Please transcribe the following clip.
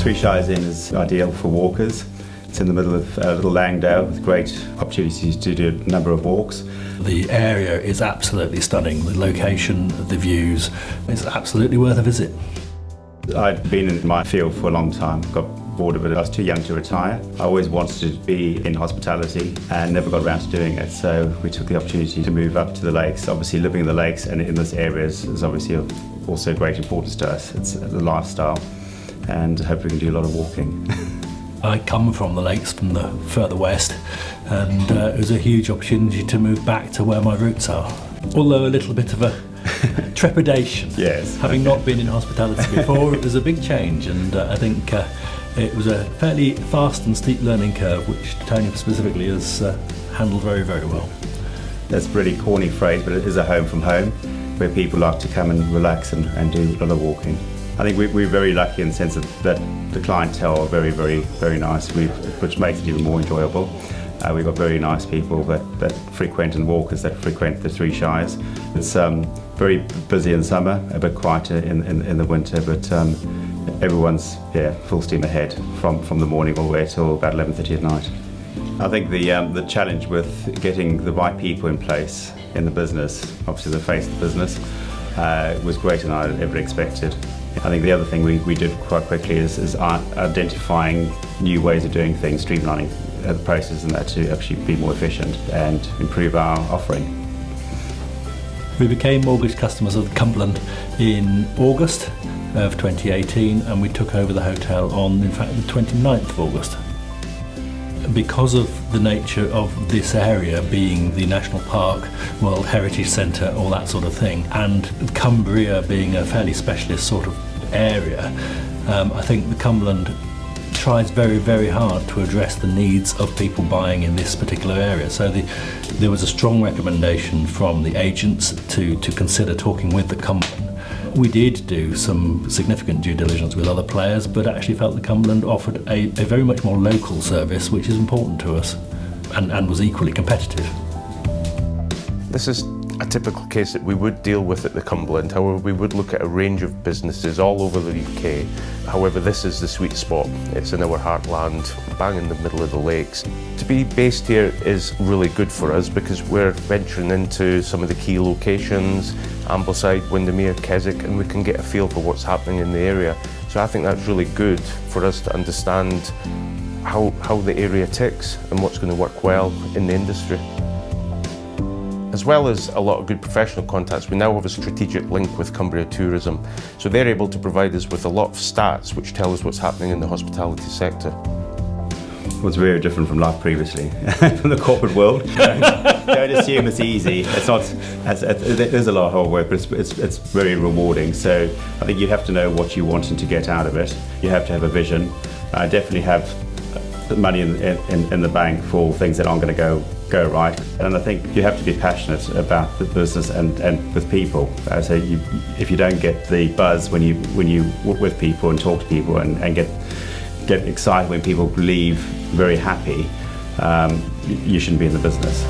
Three Shires Inn is ideal for walkers. It's in the middle of Little Langdale with great opportunities to do a number of walks. The area is absolutely stunning. The location, the views, is absolutely worth a visit. I'd been in my field for a long time, got bored of it. I was too young to retire. I always wanted to be in hospitality and never got around to doing it, so we took the opportunity to move up to the lakes. Obviously living in the lakes and in this area is obviously also great importance to us. It's the lifestyle, and hope we can do a lot of walking. I come from the lakes from the further west, and it was a huge opportunity to move back to where my roots are. Although a little bit of a trepidation. Yes. Having not been in hospitality before, it was a big change, and I think it was a fairly fast and steep learning curve, which Tony specifically has handled very, very well. That's a really corny phrase, but it is a home from home, where people like to come and relax and do a lot of walking. I think we're very lucky in the sense that the clientele are very, very, very nice, which makes it even more enjoyable. We've got very nice people that frequent, and walkers that frequent the Three Shires. It's very busy in summer, a bit quieter in the winter, but everyone's full steam ahead from the morning all the way till about 11:30 at night. I think the challenge with getting the right people in place in the business, obviously the face of the business, was greater than I ever expected. I think the other thing we did quite quickly is identifying new ways of doing things, streamlining the process, and that to actually be more efficient and improve our offering. We became mortgage customers of Cumberland in August of 2018, and we took over the hotel on, in fact, the 29th of August. Because of the nature of this area being the National Park, World Heritage Centre, all that sort of thing, and Cumbria being a fairly specialist sort of area, I think the Cumberland tries very, very hard to address the needs of people buying in this particular area. So there was a strong recommendation from the agents to consider talking with the Cumberland. We did do some significant due diligence with other players, but actually felt the Cumberland offered a very much more local service, which is important to us, and was equally competitive. This is a typical case that we would deal with at the Cumberland. However, we would look at a range of businesses all over the UK. However, this is the sweet spot. It's in our heartland, bang in the middle of the lakes. To be based here is really good for us because we're venturing into some of the key locations, Ambleside, Windermere, Keswick, and we can get a feel for what's happening in the area. So I think that's really good for us to understand how the area ticks and what's going to work well in the industry. As well as a lot of good professional contacts, we now have a strategic link with Cumbria Tourism. So they're able to provide us with a lot of stats which tell us what's happening in the hospitality sector. Was very different from life previously, from the corporate world. Don't assume it's easy. It's not. There's a lot of hard work, but it's very rewarding. So I think you have to know what you're wanting to get out of it. You have to have a vision. I definitely have the money in the bank for things that aren't going to go right. And I think you have to be passionate about the business and with people. So if you don't get the buzz when you with people and talk to people and get excited when people leave very happy, you shouldn't be in the business.